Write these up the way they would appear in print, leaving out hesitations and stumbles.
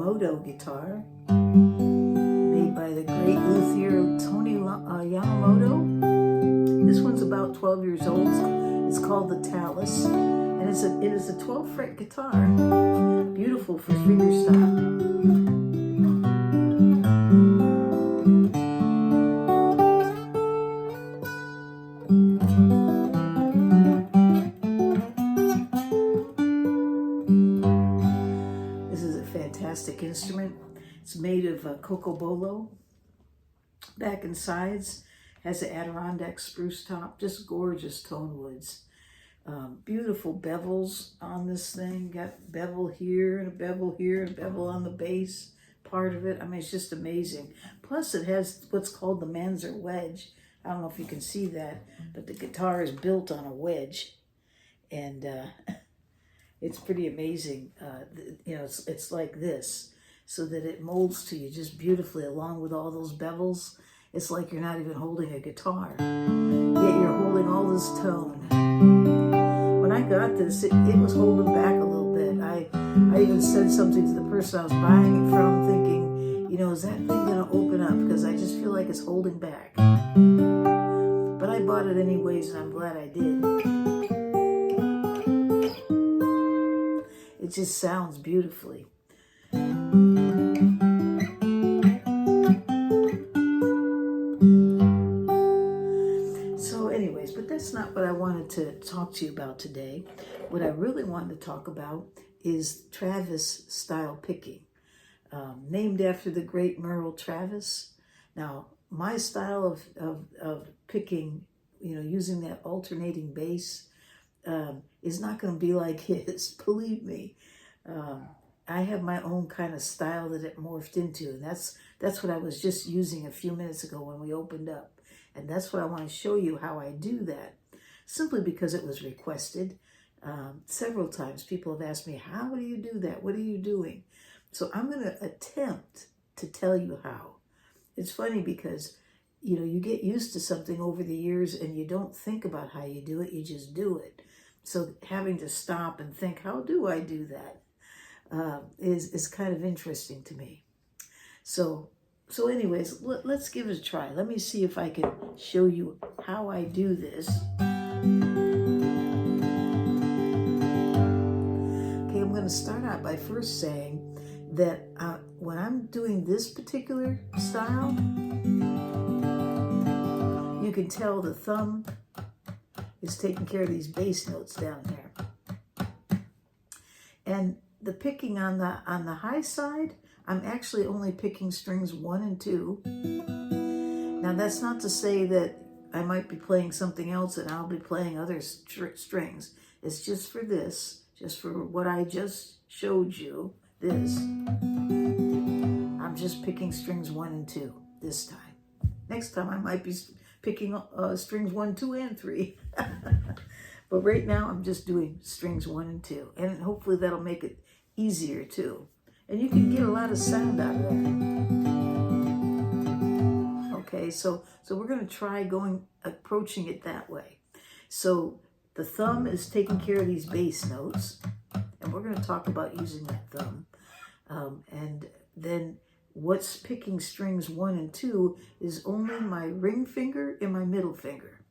Yamamoto Guitar, made by the great luthier Tony Yamamoto. This one's about 12 years old. It's called the Talus, and it is a 12-fret guitar. Beautiful for fingerstyle. Fantastic instrument. It's made of cocobolo, back and sides, has an Adirondack spruce top, just gorgeous tone woods. Beautiful bevels on this thing. Got bevel here and a bevel here and a bevel on the base part of it. I mean, it's just amazing. Plus it has what's called the Manzer wedge. I don't know if you can see that, but the guitar is built on a wedge, and it's pretty amazing. You know, it's like this, so that it molds to you just beautifully along with all those bevels. It's like you're not even holding a guitar, yet you're holding all this tone. When I got this, it was holding back a little bit. I even said something to the person I was buying it from, thinking, you know, is that thing gonna open up? Because I just feel like it's holding back. But I bought it anyways, and I'm glad I did. It just sounds beautifully. So anyways, but that's not what I wanted to talk to you about today. What I really wanted to talk about is Travis style picking, named after the great Merle Travis. Now, my style of picking, you know, using that alternating bass, is not going to be like his, believe me. I have my own kind of style that it morphed into, and that's what I was just using a few minutes ago when we opened up. And that's what I want to show you how I do that, simply because it was requested. Several times people have asked me, how do you do that? What are you doing? So I'm going to attempt to tell you how. It's funny because, you know, you get used to something over the years and you don't think about how you do it, you just do it. So having to stop and think, how do I do that, is kind of interesting to me. So anyways, let's give it a try. Let me see if I can show you how I do this. Okay, I'm going to start out by first saying that when I'm doing this particular style, you can tell the thumb is taking care of these bass notes down there. And the picking on the high side, I'm actually only picking strings 1 and 2. Now that's not to say that I might be playing something else and I'll be playing other strings. It's just for this, just for what I just showed you, this. I'm just picking strings 1 and 2 this time. Next time I might be picking strings 1, 2, and 3. But right now I'm just doing strings 1 and 2. And hopefully that'll make it easier too. And you can get a lot of sound out of that. Okay, so we're going to try approaching it that way. So the thumb is taking care of these bass notes. And we're going to talk about using that thumb. And then what's picking strings 1 and 2 is only my ring finger and my middle finger.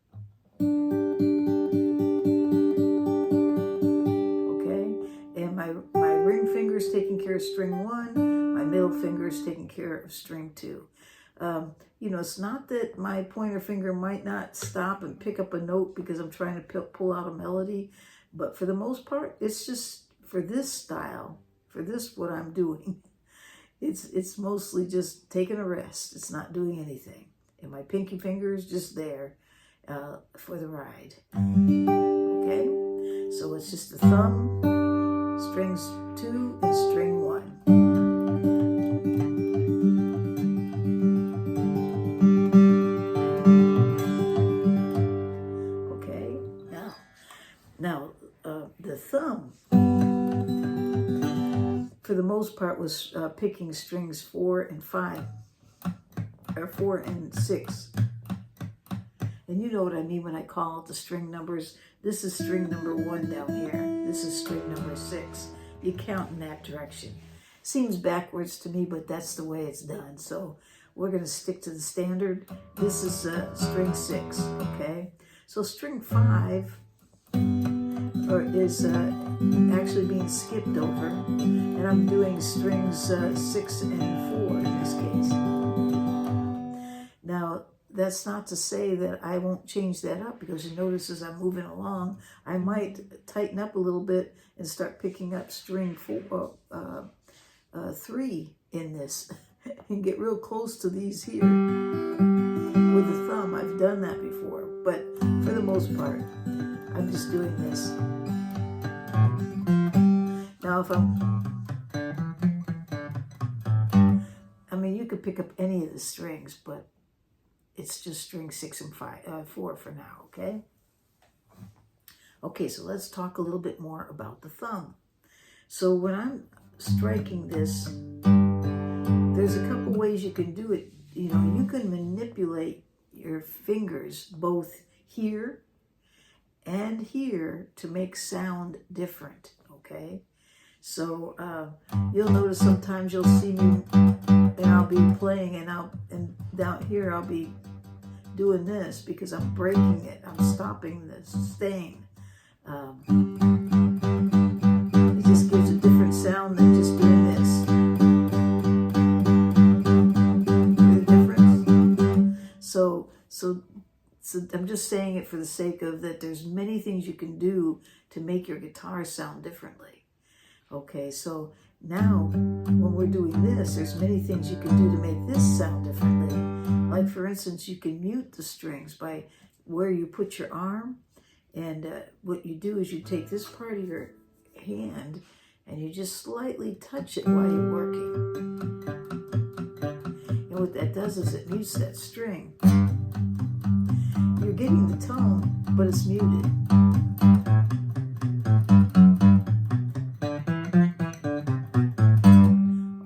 Okay, and my ring finger is taking care of string 1, my middle finger is taking care of string 2. You know, it's not that my pointer finger might not stop and pick up a note because I'm trying to pull out a melody, but for the most part, it's just for this style, for this what I'm doing. It's mostly just taking a rest. It's not doing anything. And my pinky finger is just there for the ride. Okay? So it's just the thumb, strings 2, and string 1. Okay? Now the thumb, for the most part, was picking strings 4 and 5, or 4 and 6. And you know what I mean when I call out the string numbers. This is string number 1 down here. This is string number 6. You count in that direction. Seems backwards to me, but that's the way it's done. So we're going to stick to the standard. This is string 6, okay? So string 5 is actually being skipped over, and I'm doing strings 6 and 4 in this case. Now, that's not to say that I won't change that up, because you notice as I'm moving along, I might tighten up a little bit and start picking up string 3 in this and get real close to these here with the thumb. I've done that before, but for the most part, I'm just doing this. Now, if I mean, you could pick up any of the strings, but it's just string 6 and 4 for now, okay? Okay, so let's talk a little bit more about the thumb. So when I'm striking this, there's a couple ways you can do it. You know, you can manipulate your fingers both here and here to make sound different, okay? So you'll notice sometimes you'll see me and I'll be playing and down here I'll be doing this because I'm breaking it. I'm stopping the sustain. It just gives a different sound than just doing this. The difference? So I'm just saying it for the sake of that there's many things you can do to make your guitar sound differently. Okay, so now when we're doing this, there's many things you can do to make this sound differently. Like for instance, you can mute the strings by where you put your arm, and what you do is you take this part of your hand and you just slightly touch it while you're working. And what that does is it mutes that string. You're getting the tone, but it's muted.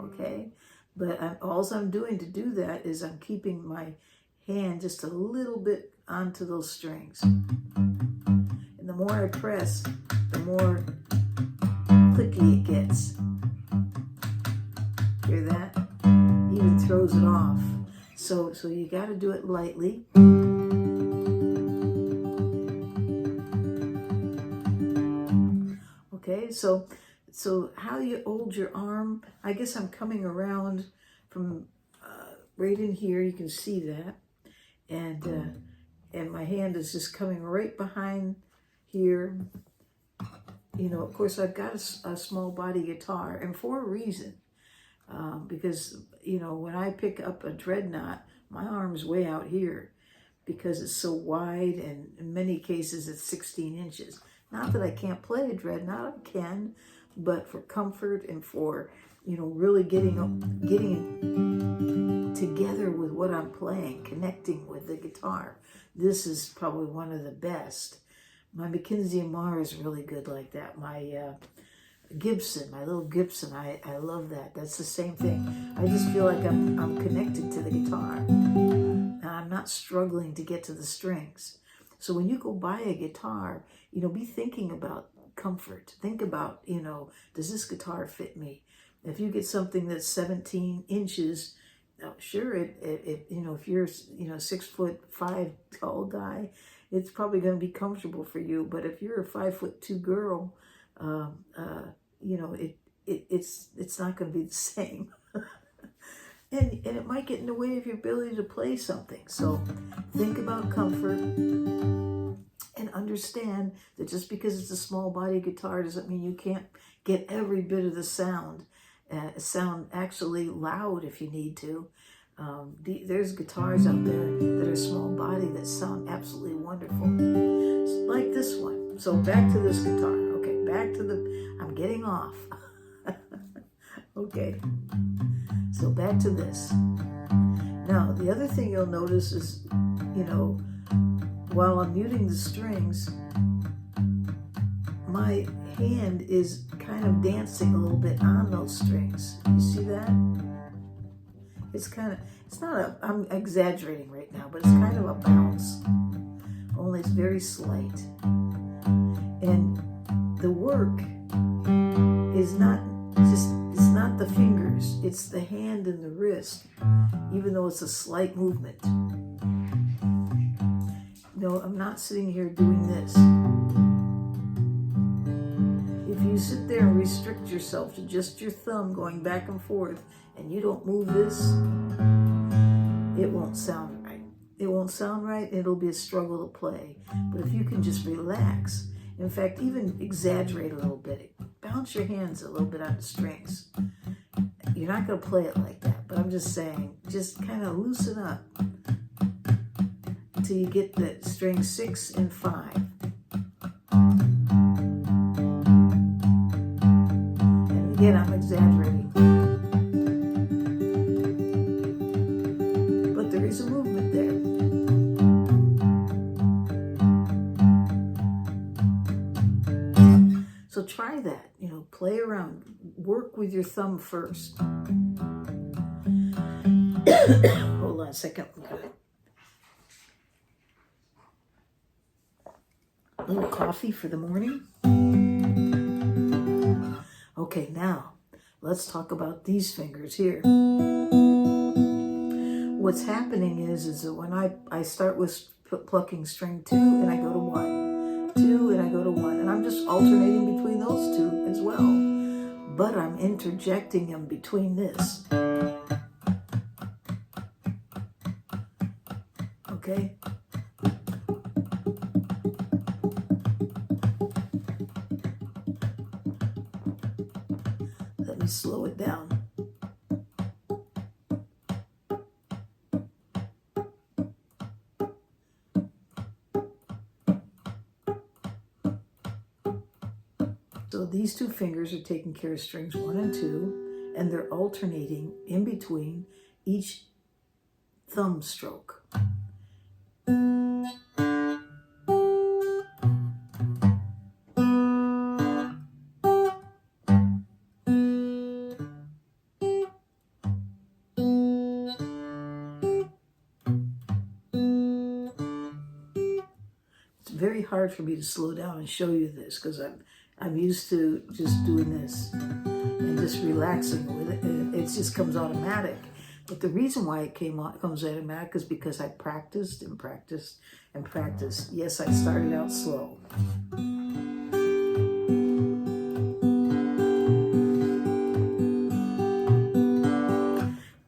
Okay, but all I'm doing to do that is I'm keeping my hand just a little bit onto those strings. And the more I press, the more clicky it gets. Hear that? Even throws it off. So you got to do it lightly. Okay, so how you hold your arm, I guess I'm coming around from right in here, you can see that. And my hand is just coming right behind here. You know, of course, I've got a small body guitar, and for a reason. Because, you know, when I pick up a dreadnought, my arm's way out here because it's so wide, and in many cases it's 16 inches. Not that I can't play a dreadnought, I can, but for comfort and for, you know, really getting together with what I'm playing, connecting with the guitar, this is probably one of the best. My Mackenzie Amar is really good like that. My Gibson, my little Gibson, I love that. That's the same thing. I just feel like I'm connected to the guitar, and I'm not struggling to get to the strings. So when you go buy a guitar, you know, be thinking about comfort. Think about, you know, does this guitar fit me? If you get something that's 17 inches, sure, it you know, if you're, you know, 6'5" tall guy, it's probably going to be comfortable for you. But if you're a 5'2" girl, you know, it's not going to be the same. and it might get in the way of your ability to play something. So think about comfort and understand that just because it's a small body guitar doesn't mean you can't get every bit of the sound. Sound actually loud if you need to. There's guitars out there that are small body that sound absolutely wonderful, like this one. So back to this guitar. Okay, back to I'm getting off. Okay, so back to this. Now, the other thing you'll notice is, you know, while I'm muting the strings, my hand is kind of dancing a little bit on those strings. You see that? I'm exaggerating right now, but it's kind of a bounce, only it's very slight. And the work is not not the fingers, it's the hand and the wrist, even though it's a slight movement. No, I'm not sitting here doing this. If you sit there and restrict yourself to just your thumb going back and forth and you don't move this, it won't sound right. It won't sound right. It'll be a struggle to play. But if you can just relax, in fact, even exaggerate a little bit, bounce your hands a little bit on the strings. You're not going to play it like that, but I'm just saying, just kind of loosen up until you get the string 6 and 5. And again, I'm exaggerating. But there is a movement there. So try that, play around, work with your thumb first. Hold on a second. A little coffee for the morning. Okay, now let's talk about these fingers here. What's happening is that when I start with plucking string 2 and I go to 1, 2 and I go to 1, and I'm just alternating between those two as well, but I'm interjecting them between this. Okay? Let me slow it down. So these two fingers are taking care of strings 1 and 2, and they're alternating in between each thumb stroke. It's very hard for me to slow down and show you this because I'm used to just doing this and just relaxing with it. It just comes automatic. But the reason why it comes automatic is because I practiced and practiced and practiced. Yes, I started out slow.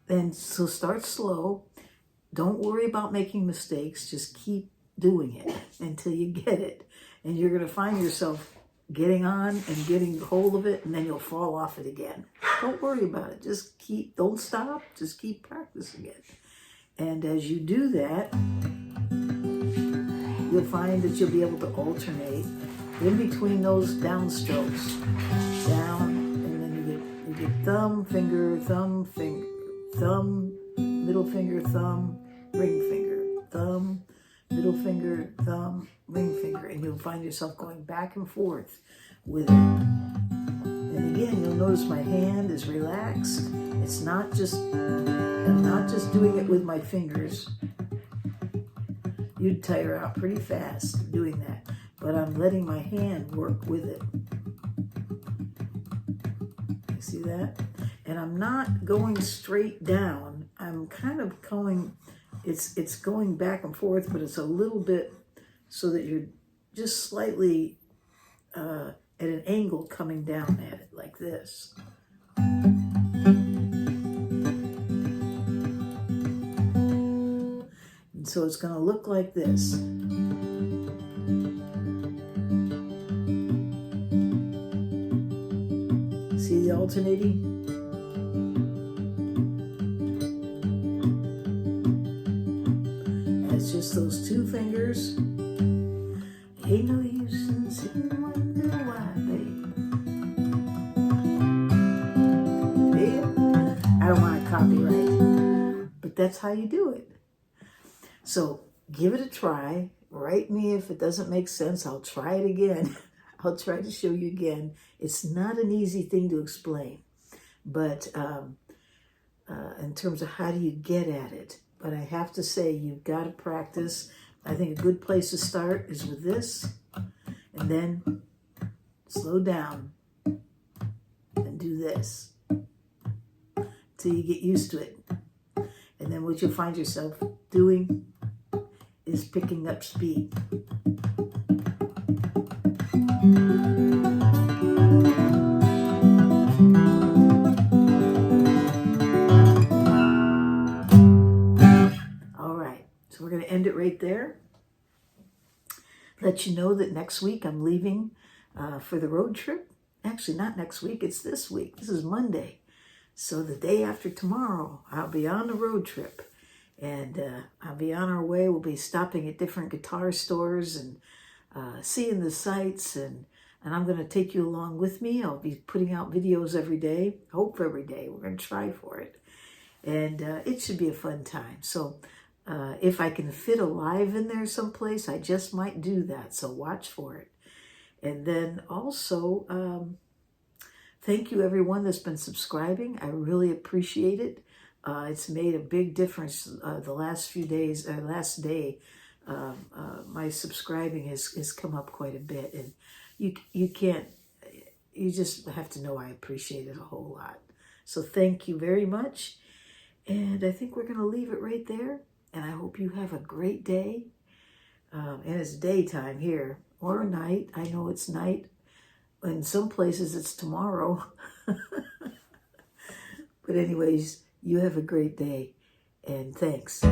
And so start slow. Don't worry about making mistakes. Just keep doing it until you get it. And you're going to find yourself getting on and getting hold of it, and then you'll fall off it again. Don't worry about it. Don't stop. Just keep practicing it. And as you do that, you'll find that you'll be able to alternate in between those down strokes. Down, and then you get thumb, finger, thumb, finger, thumb, middle finger, thumb, ring finger, thumb, middle finger, thumb, ring finger, and you'll find yourself going back and forth with it. And again, you'll notice my hand is relaxed. I'm not just doing it with my fingers. You'd tire out pretty fast doing that, but I'm letting my hand work with it. You see that? And I'm not going straight down. I'm kind of going, it's going back and forth, but it's a little bit so that you're just slightly at an angle coming down at it like this. And so it's going to look like this. See the alternating? And it's just those two fingers. Ain't no use in sitting and wonder why, babe. Yeah, I don't want to copyright, but that's how you do it. So give it a try. Write me if it doesn't make sense. I'll try it again. I'll try to show you again. It's not an easy thing to explain, but in terms of how do you get at it. But I have to say, you've got to practice. I think a good place to start is with this, and then slow down and do this. till you get used to it. And then what you'll find yourself doing is picking up speed. All right, so we're going to end it right there. Let you know that next week I'm leaving for the road trip. Actually, not next week, it's this week. This is Monday. So the day after tomorrow, I'll be on the road trip. And I'll be on our way. We'll be stopping at different guitar stores and seeing the sights. And I'm going to take you along with me. I'll be putting out videos every day. Hope every day. We're going to try for it. And it should be a fun time. So if I can fit a live in there someplace, I just might do that. So watch for it. And then also, thank you everyone that's been subscribing. I really appreciate it. It's made a big difference the last few days, last day. My subscribing has come up quite a bit. And you just have to know I appreciate it a whole lot. So thank you very much. And I think we're going to leave it right there. And I hope you have a great day. And it's daytime here, or night. I know it's night. In some places it's tomorrow. But anyways, you have a great day. And thanks.